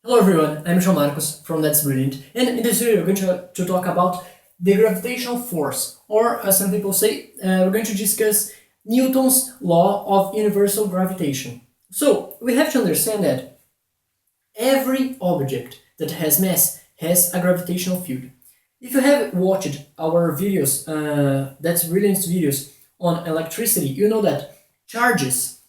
Hello everyone, I'm João from That's Brilliant, and in this video we're going to talk about the gravitational force, or as some people say, we're going to discuss Newton's law of universal gravitation. So, we have to understand that every object that has mass has a gravitational field. If you have watched our videos, That's Brilliant videos on electricity, you know that charges,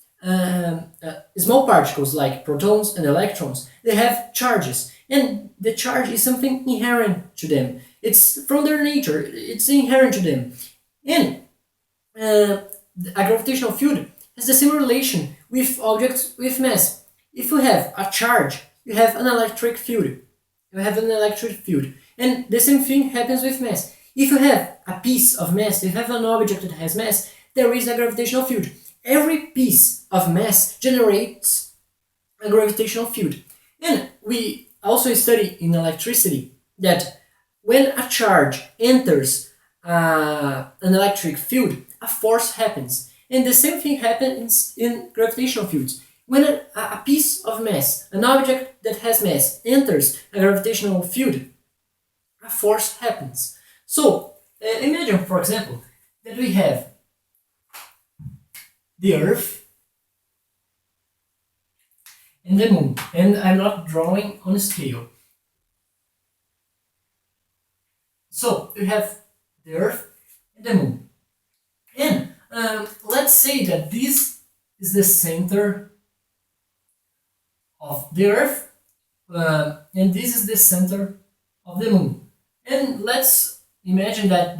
small particles like protons and electrons, they have charges, and the charge is something inherent to them. It's from their nature, it's inherent to them. And a gravitational field has the same relation with objects with mass. If you have a charge, you have an electric field. And the same thing happens with mass. If you have a piece of mass, if you have an object that has mass, there is a gravitational field. Every piece of mass generates a gravitational field. And we also study in electricity that when a charge enters an electric field, a force happens. And the same thing happens in gravitational fields. When a piece of mass, an object that has mass, enters a gravitational field, a force happens. So, imagine, for example, that we have the Earth and the Moon, and I'm not drawing on a scale. So, we have the Earth and the Moon. And let's say that this is the center of the Earth, and this is the center of the Moon. And let's imagine that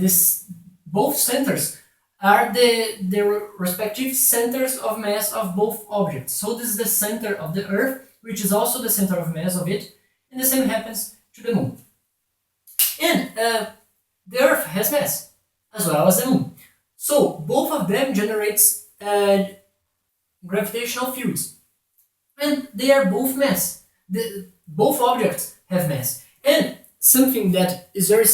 both centers are the respective centers of mass of both objects. So this is the center of the Earth, which is also the center of mass of it, and the same happens to the Moon. And the Earth has mass, as well as the Moon. So both of them generates gravitational fields. And they are both mass. Both objects have mass. And something that is very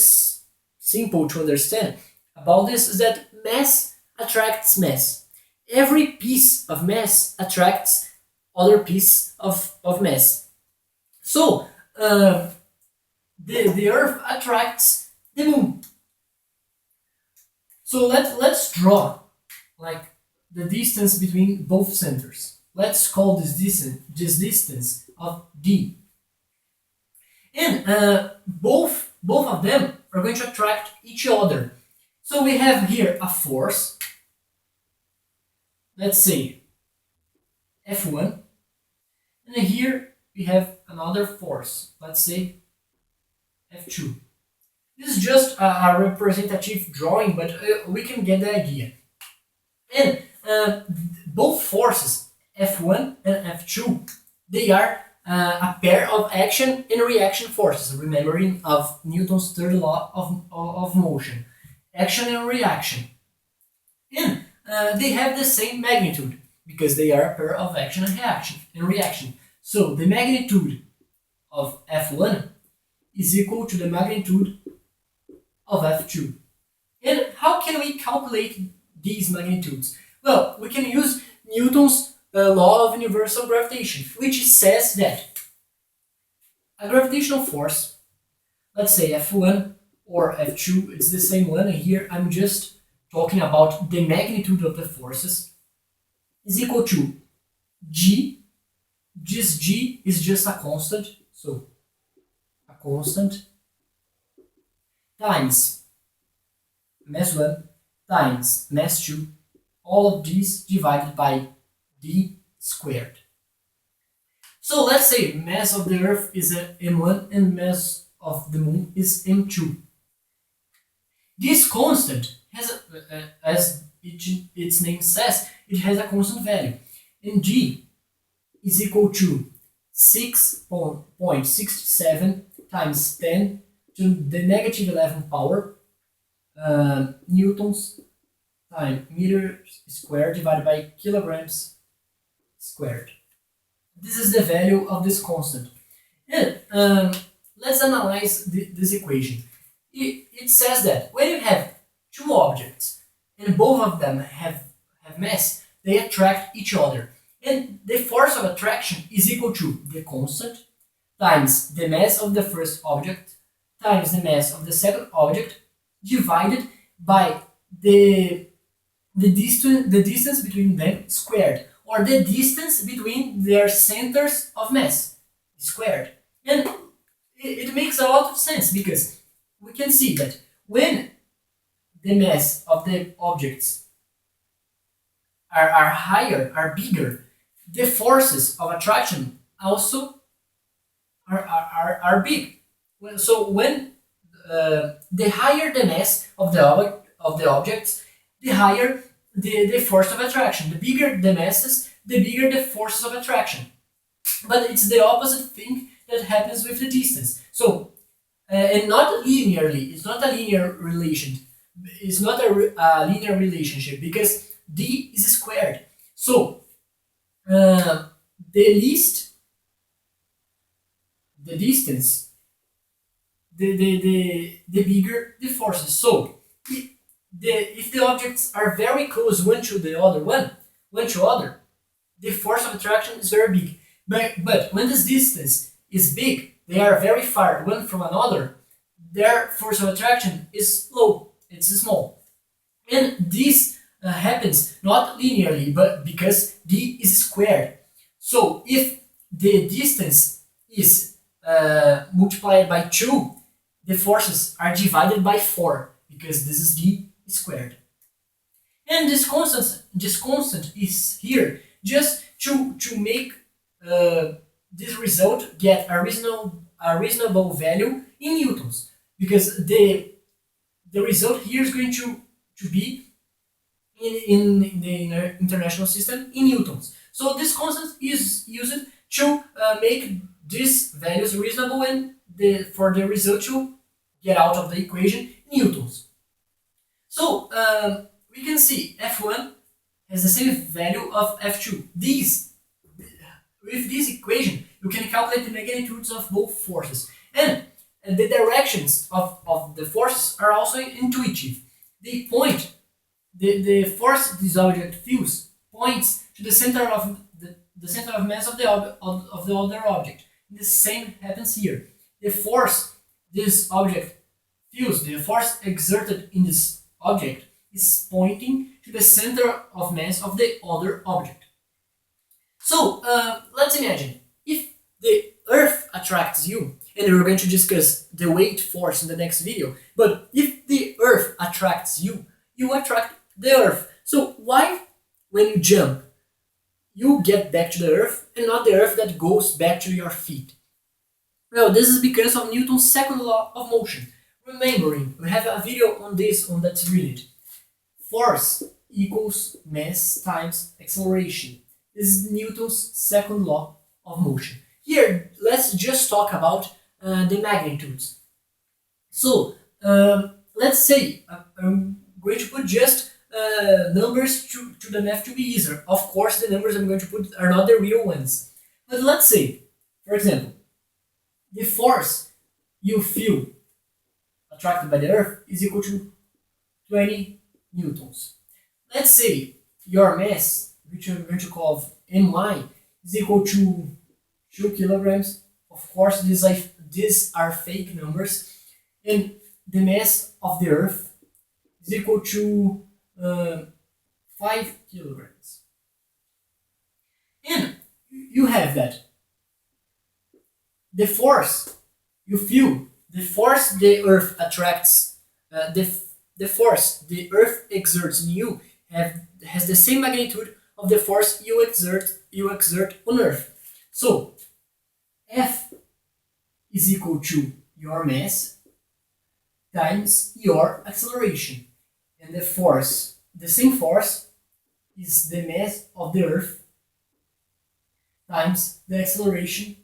simple to understand about this is that mass attracts mass. Every piece of mass attracts other piece of mass. So the Earth attracts the Moon. So let's draw like the distance between both centers. Let's call this distance of d. And both of them are going to attract each other. So we have here a force, let's say F1, and here we have another force, let's say F2. This is just a representative drawing, but we can get the idea. And both forces, F1 and F2, they are a pair of action and reaction forces, remembering of Newton's third law of motion. Action and reaction. And they have the same magnitude, because they are a pair of action and reaction. So the magnitude of F1 is equal to the magnitude of F2. And how can we calculate these magnitudes? Well, we can use Newton's law of universal gravitation, which says that a gravitational force, let's say F1 or F2, it's the same one, and here I'm just talking about the magnitude of the forces, is equal to G. This G is just a constant, so a constant, times mass 1 times mass 2, all of these divided by d squared. So let's say mass of the Earth is m1 and mass of the Moon is m2. This constant has, as its name says, it has a constant value, and g is equal to 6.67 times 10 to the negative 11 power newtons times meters squared divided by kilograms squared. This is the value of this constant. And let's analyze this equation. It says that when you have two objects and both of them have mass, they attract each other. And the force of attraction is equal to the constant times the mass of the first object times the mass of the second object divided by the distance between them squared, or the distance between their centers of mass squared. And it makes a lot of sense because we can see that when the mass of the objects are higher, are bigger, the forces of attraction also are big. So when the higher the mass of the objects, the higher the force of attraction. The bigger the masses, the bigger the forces of attraction. But it's the opposite thing that happens with the distance. So and not linearly. It's not a linear relation. It's not a linear relationship because d is squared. So the least the distance, the bigger the forces. So if the objects are very close one to the other, the force of attraction is very big. But when this distance is big, they are very far one from another, their force of attraction is low, it's small. And this happens not linearly, but because d is squared. So if the distance is multiplied by 2, the forces are divided by 4 because this is d squared. And this constant is here just to make this result get a reasonable value in newtons, because the result here is going to be in the international system in newtons. So this constant is used to make these values reasonable and for the result to get out of the equation in newtons. So we can see F1 has the same value of F2. With this equation, you can calculate the magnitudes of both forces. And the directions of the forces are also intuitive. They point, the force this object feels points to the center of the center of mass of the other object. And the same happens here. The force this object feels, the force exerted in this object, is pointing to the center of mass of the other object. So let's imagine if the Earth attracts you, and we're going to discuss the weight force in the next video, but if the Earth attracts you, you attract the Earth. So why, when you jump, you get back to the Earth and not the Earth that goes back to your feet? Well, this is because of Newton's second law of motion. Remembering, we have a video on this on that's related. Force equals mass times acceleration. This is Newton's second law of motion. Here, let's just talk about the magnitudes. So, let's say I'm going to put just numbers to the math to be easier. Of course, the numbers I'm going to put are not the real ones. But let's say, for example, the force you feel attracted by the Earth is equal to 20 newtons. Let's say your mass, which I'm going to call my, is equal to 2 kilograms. Of course, these are fake numbers. And the mass of the Earth is equal to 5 kilograms. And you have that. The force you feel, the force the Earth attracts, the force the Earth exerts in you has the same magnitude of the force you exert on Earth. So F is equal to your mass times your acceleration, and the same force is the mass of the Earth times the acceleration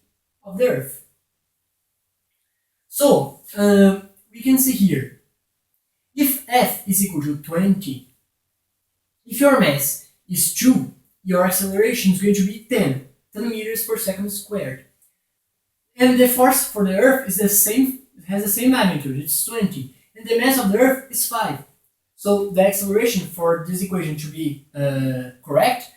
of the Earth. So we can see here, if F is equal to 20, if your mass is 2, your acceleration is going to be 10 meters per second squared. And the force for the Earth is has the same magnitude, it's 20. And the mass of the Earth is 5. So the acceleration for this equation to be correct,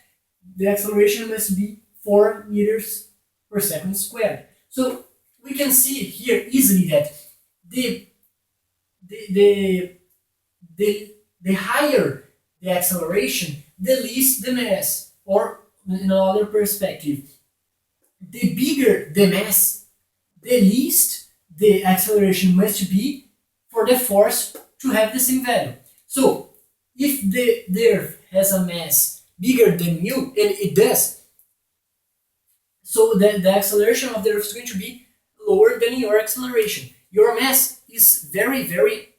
the acceleration must be 4 meters per second squared. So we can see here easily that the the the the higher the acceleration, the least the mass. Or in another perspective, the bigger the mass, the least the acceleration must be for the force to have the same value. So if the Earth has a mass bigger than mu, and it does, so the acceleration of the Earth is going to be lower than your acceleration. Your mass is very, very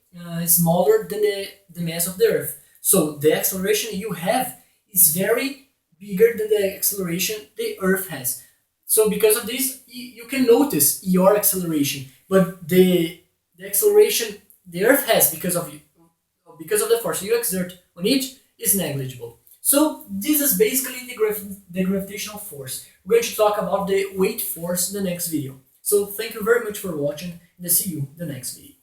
smaller than the mass of the Earth. So the acceleration you have is very bigger than the acceleration the Earth has. So because of this, you can notice your acceleration, but the acceleration the Earth has because of the force you exert on it is negligible. So this is basically the gravitational force. We're going to talk about the weight force in the next video. So thank you very much for watching, and see you in the next video.